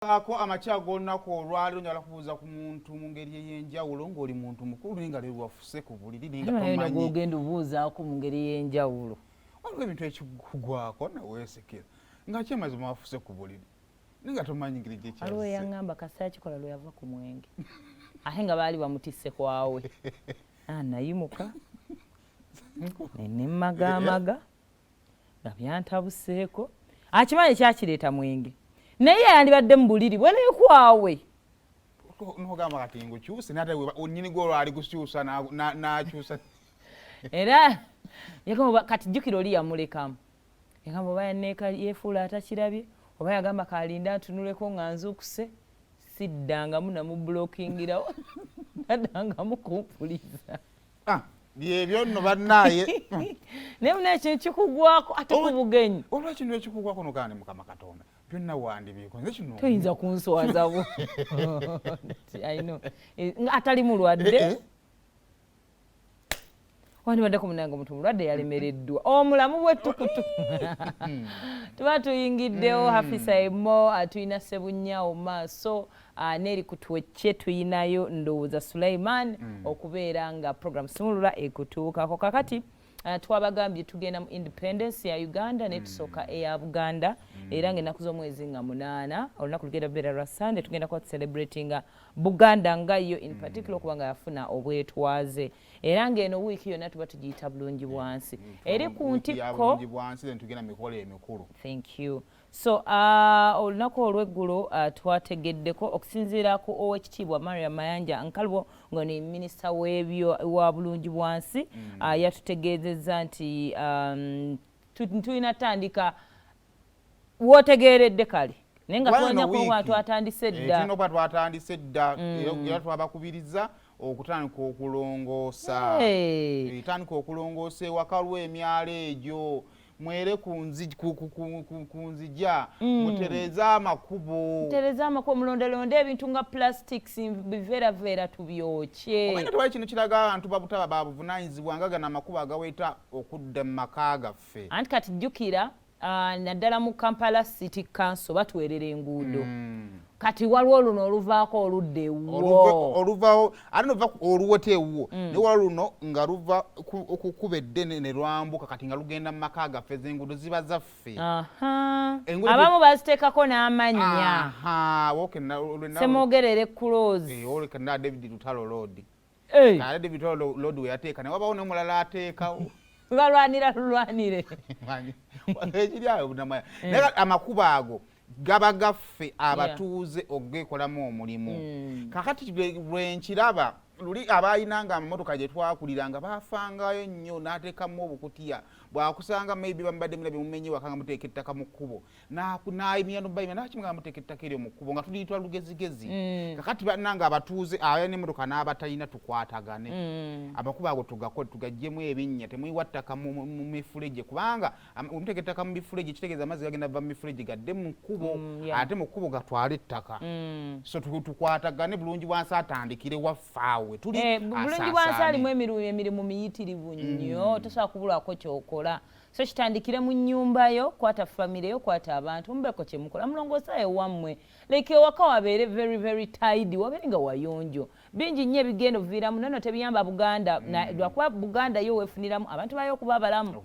ako amachago olunaku olwaliro njala kubuuza ku muntu mu ngeri ey'enjawulo ng'oli muntu mukulu naye nga lero wafuse ku buliri ninga tomanyi ogenda obuuzaako mu ngeri y'enjawulo waliwo ebintu ekikugwako naweesekera nga kyamazima wafuse ku buliri ninga tomanyi ngeri gyekyazise waliwo yaŋŋamba kasita kikola lwe yava ku mwenge ate nga baali bamutisse kwawe nayimuka nemmagaamaga nga byantabuseeko akimanyi kyakireeta mwenge naye yandibadde mu buliri bwereyo kwawe nogamba kati ngukyuse nate onyini gwe olwali gukyusa n'akyusa era yagamba kati jjukira oli yamulekamu yagamba oba yanneeka yeefuula atakirabye oba yagamba kalinda ntunuleko nga nzuukuse siddangamu namubulokingirawo naddangamu kumpuliza byebyo nno bannaaye naye muna ekintu kikugwako ate ku bugenyi olwekintu ekikugwako nogane mukama katonda byonna wandibiiko nze kino toyinza kunswazabo atali mulwadde wandibaddeko munange omuntu mulwadde yalemereddwa omulamu bwettukutu tuba tuyingiddewo hafisa emo tulina Sebunnyawo maaso neri kutwecce tuyinayo ndowooza Sulaiman okubeera nga program simulula ekutuukako kakati twabagambye tugenda mu independence ya Uganda netusooka eya Buganda era ng'ennaku z'omwezi nga 8 olunaku lugenda beera lwa Sunday tugenda kuba celebratinga Buganda nga yo in particular okuba nga yafuna obwetwaze era ng'eno wiiki yonna tuba tugiyita bulungi bwansi eri ku ntikko tugenda mikolo emikulu. Thank you. So olunaku olw'eggulo twategeddeko okusinziira ku Oweekitiibwa Mariam Mayanja Nkalubo nga ne minisita wa bulungi bwansi yatutegeezezza nti tulina tandika wootegeeredde kale naye nga twanya kuba twatandise dda tulina okuba twatandise dda era twabakubiriza okutandika okulongoosa tandika okulongoosa ewaka lw'emyalo egyo mwere kunzija mutereza amakubo mulondelonde ebintu nga plastics biveravera tubyokye omanye twali kino kiraga abantu babutaba babuvunaanyizibwa nga gano amakubo agaweeta okudda mu maka gaffe anti kati jjukira naddala mu Kampala City Council batwerera enguudo kati waliwo oluno oluvaako oludda ewuwo oluvawo ate nova oluwete ewuwo ne waliwo luno nga luva okukuba eddene ne lwambuka kati nga lugenda mu maka gaffe z'enguudo ziba zaffe abamu baziteekako n'amannya semwogerere kuloozi olekana David Lutalo Road David Lutalo Road we yateeka ne wabawo n'omulala ateekawo lulwanire ekiri awo bunamaya naye amakubo ago gaba gaffe abatuuze okugekolamu omulimu kakati bwenkiraba luli abayinanga amamotoka gye twakuliranga bafangayo nnyo n'ateekamu obukutiya bwakusanga maybe bambadde mira bimumenye wakanga muteeka ettaka mu kkubo n'ayimya nobayimya nakimuga muteeka ettaka eryo mu kkubo nga tuliyitwa lugezigezi kakati bannanga abatuuze aya n'emmotoka n'abatalina tukwatagane amakubo ago tugaggyemu ebinnya temwiwa ttaka mu mifulejje kubanga omuteeka ettaka mu mifulejje kitegeeza amazzi gagenda va mu mifulejje gadde mu kkubo ate mu kkubo gatwale ettaka so tukwatagane bulungi bwansi atandikire waffaawe bulungi bwansi alimu emirimu miyitirivu nnyo tosobola kubulwako kyokola so kitandikire mu nnyumbayo kwata famireyo kwata abantu mubeko kyemukola mulongoosa ewammwe like ewaka wabeere very very tidy wabeere nga wayonjo bingi nnyo ebigenda obuviiramu nono tebiyamba Buganda lwakuba Buganda yo weefuniramu abantu bayo okuba abalamu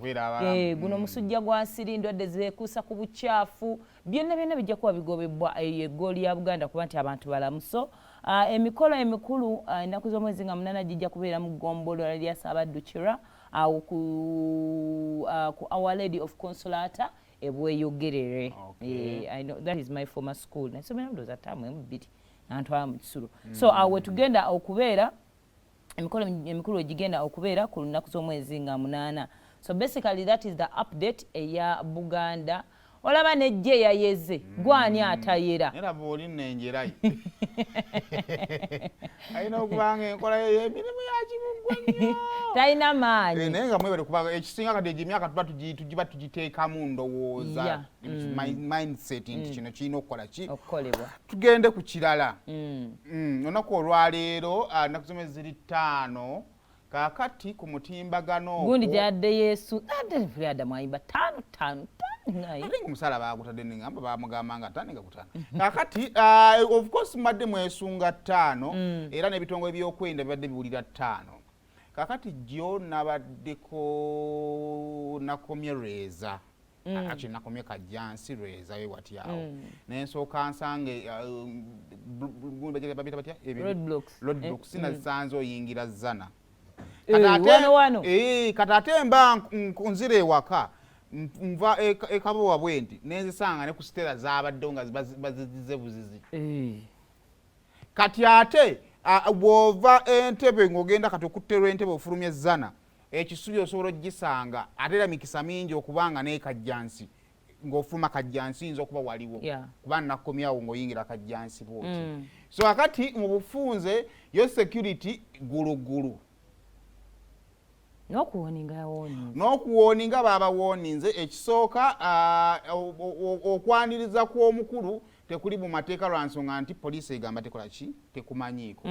guno omusujja gwa nsiri ndwadde zeekuusa ku bucaafu byonna byonna bijja kuba bigobebwa eggooli ya Buganda kuba nti abantu balamu so emikolo emikulu ennaku z'omwezi nga 8 gijja kubeera mu ggombolola lya Saabaddukira awo ku Our Lady of Consolata ebweyogerere I know that is my former school nasomera ndooza ttaamu emu-2 nantwala mu Kisulo so awo tugenda okubeera emikolo emikulu egigenda okubeera ku lunaku z'omwezi nga 8 so basically that is the update eya Buganda olaba nejje yayeze gwani atayera era boli nenjerayi ayina okubanga enkola y'emirimu yakibugwa tayina maanyi naye nga mwebale kuba ekisinga kati emyaka tuba tugiteekamu ndowooza mindset nti kino kirina okukola ki okukolebwa tugende ku kirala olunaku olwaleero nnaku z'omwezi ziri 5 kakati ku mutimbagano gundi gyadde Yesu adamu ayimba 5 ate omusala bagutadde nengamba bamugamba nga tandika kutana kakati of course mbadde mwesunga 5 era n'ebitongole by'okwenda bibadde biwulira 5 kakati jjo nabaddeko nakomye reza actually nakomye kajjansi reza we wati awo nensooka nsange roadblocks sinasanze oyingira zana katate mba nzira ewaka nva ekabowa bwendi nenzisanga ne ku stera zabaddewo nga bazizize buzizi kati ate bw'ova entebe ng'ogenda kati okutterwa entebe ofulumya ezzana ekisubi osobola ogisanga ate era mikisa mingi okubanga n'ekajjansi ng'ofuluma kajjansi yinza okuba waliwo kuba nakomyawo ng'oyingira kajjansi bwoti so akati mu bufunze yo security gulugulu n'okuwoninga baba woninze ekisooka okwaniriza kw'omukulu tekuli mu mateeka lwa nsonga nti poliisi egamba tekola ki tekumanyiiko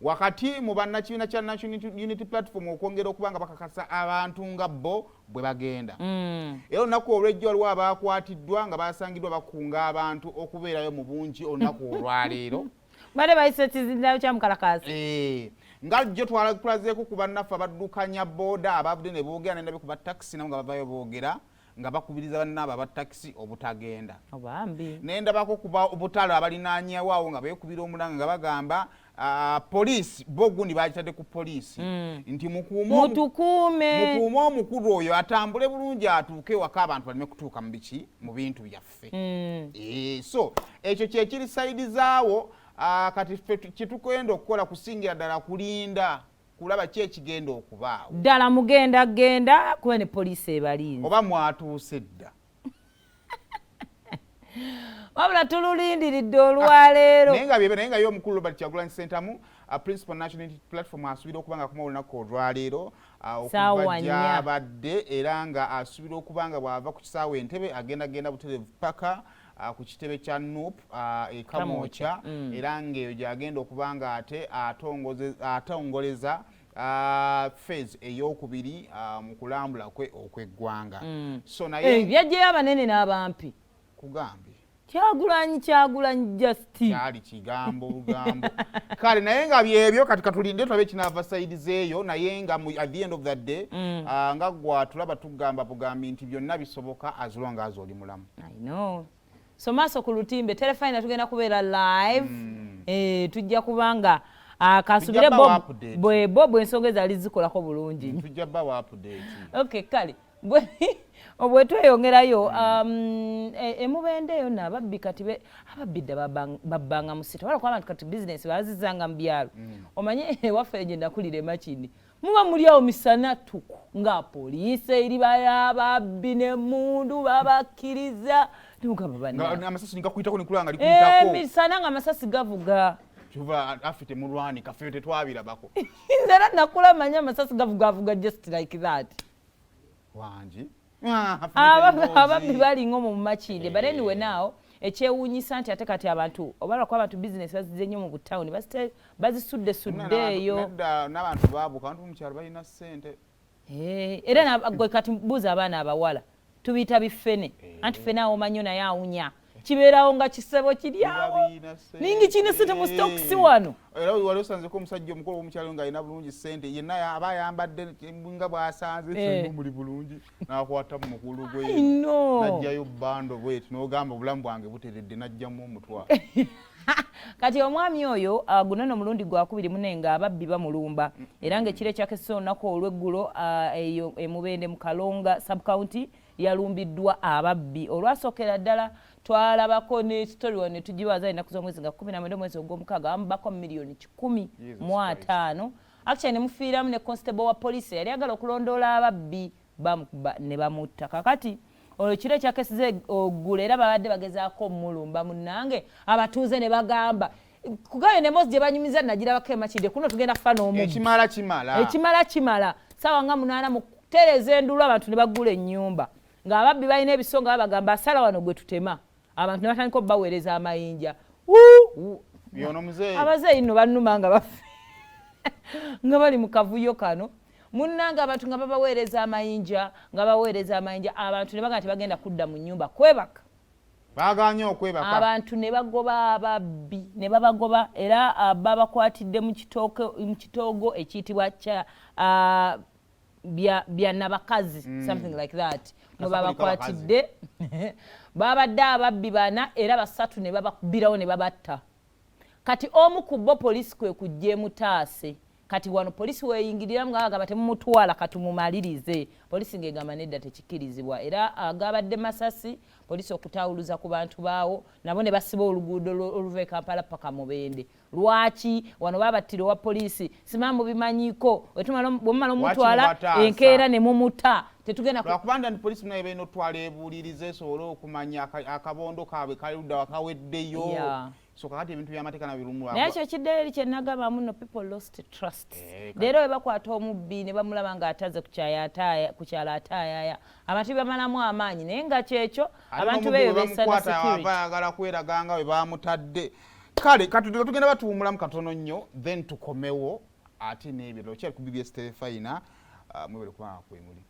wakati mu bannakibiina kya National Unity Platform okwongera okubanga bakakasa abantu nga bo bwe bagenda era olunaku olw'ejjo waliwo abakwatiddwa nga basangiddwa bakunga abantu okubeerayo mu bungi olunaku olwaleero bade bayise ekizindalo kya mukalakasi nga jjo tulazeeko ku bannaffe abaddukanya booda abavudde ne boogera nendabe ku batakisi nabo nga bavayo boogera nga bakubiriza bannaabo abatakisi obutagenda nendabako kuba obutalo abalinaanyewaawo nga beekubira omulanga nga bagamba poliisi bo gundi bagitadde ku poliisi nti mukuume omukulu oyo atambule bulungi atuuke ewaka abantu baleme kutuuka mu biki mu bintu byaffe so ekyo kyekiri sayidizaawo kati kyetukwenda okukola kusingira ddala kulinda kulaba ki ekigenda okubaawo ddala mugenda kuba ne poliisi ebalinze oba mwatuuse dda wabula tululindiridde olwaleero naye nga y'omukulu Robert Kyagulanyi Ssentamu Principal National Unity Platform asuubira okuba nga akoma olunaku olwaleero okuva gyabadde era nga asuubira okuba nga bw'ava ku kisaawe Entebbe agenda butereevu paka ku kitebe kya NUP ekamwokya era ng'eyo gyagenda okuba nga ate atongoleza phase ey'okubiri mu kulambula kwe okw'eggwanga so naye byajjayo abanene n'abampi kugambye Kyagulanyi Justin kyali kigambo bugambo kale naye nga byebyo kati katulinde tulabe kinaava sayidizeeyo naye nga at the end of that day nga gwa tulaba tugamba bugambi nti byonna bisoboka as long as oli mulamu. I know. So maaso ku lutimbe telefine tugenda kubeera live tujja kubanga kasubire Bob ensonga ezali zikolako bulungi tujja bawa update. Okay kale obwe tweyongerayo emubendeyo nababbi kati ababbidde babbanga musita wala kwa abantu kati business bazizanga mu byalo omanye waffe genda kulira makini muba muli awo misana tuku nga poliisi eri bayababbi n'emmundu babakkiriza tugamba bana amasasi ngakuyitako nikulanga likuyitako misana nga amasasi gavuga tuva afite mulwani kafe tetwabirabako nzera nakula manya amasasi gavuga just like that wanji ababbi balinga mu makinde but anyway now ekyewuunyisa nti ate kati abantu obalwa kwa abantu business bazizze nnyo mu butawuni bazisudde-eyo n'abantu baabuka abantu mukyalo balina ssente era gwe kati buuza abaana abawala tubiyita bifene anti fene awo manyo naye awunya kibeerawo nga kisebo kiri awo ningi kine ssente mu stokisi wano era wali osanzeko omusajja omukulu w'omukyalo ng'alina bulungi ssente yenna aba ayambadde nga bw'asanze muli bulungi n'akwata mu mukulu gwe n'ajjayo bbando bweti n'ogamba obulamu bwange buteredde n'ajjamu omutwa kati omwami oyo guno nno mulundi gwakubiri munenga ababbi bamulumba era ng'ekiro ekyakesisa olunaku olw'eggulo eyo emubende mu Kalonga subcounty yalumbiddwa ababbi olwasookera ddala twalabako ne story wano tugibaza ennaku z'omwezi nga 19 mwezi ogw'omukaaga bamubako milioni 15 actually ne mufiiramu ne constable wa police yali agala okulondoola ababbi ne bamutta kakati olwo kiro ekyakesiza oggula era babadde bagezaako mulumba munnange abatuuze ne bagamba kugayo ne mozi gye banyumiza nagirabako emakidde kuno tugenda kufa n'omubbi ekimala kimala saawa nga 8 mu kutereeza endulu abantu ne baggula ennyumba ng'ababbi balina ebisonga babagamba asala wano gwe tutema abantu ne batandika obaweereza amayinja abazeeyi nno bannuma nga bafe nga bali mu kavuyo kano munnanga abantu nga babaweereza amayinja abantu ne baga nti bagenda kudda mu nnyumba kwebaka baganye okwebaka abantu ne bagoba ababbi ne babagoba era babakwatidde mu kitoogo ekiyitibwa kya bya nabakazi something like that mwe babakwatidde babadde ababbi bana era basatu ne babakubirawo ne babatta kati omu ku bo poliisi kwe kujja mutaase kati wano poliisi weeyingirira ng'agamba temumutwala katumumalirize poliisi ng'egamba nedda tekikkirizibwa era agabadde Masasi poliisi okutawuluza ku bantu baawo nabo ne basiba oluguudo oluva e Kampala paka Mubende lwaki wano babattira wa poliisi simamu bimanyiko bwemumala omutwala enkeera ne mumuta tetugenda lwakubanda ndi poliisi naye beena otwala ebuulirize esobole okumanya akabondo kaabwe kaludda wakaweddeyo so kakati ebintu by'amateeka nabirumula naye ekyo ekiddeyo eri kyennagamba muno people lost trust leero we bakwata omubbi ne bamulaba ng'ataze ku kyalo ataayaaya abantu bamalamu amaanyi naye nga kyekyo abantu beeyo beesana security bayagala kweraga nga we bamutadde kale tugenda batuwumulamu katono nnyo then tukomewo ate n'ebyo kyali ku BBS Telefayina mwebale kubanga kwemuli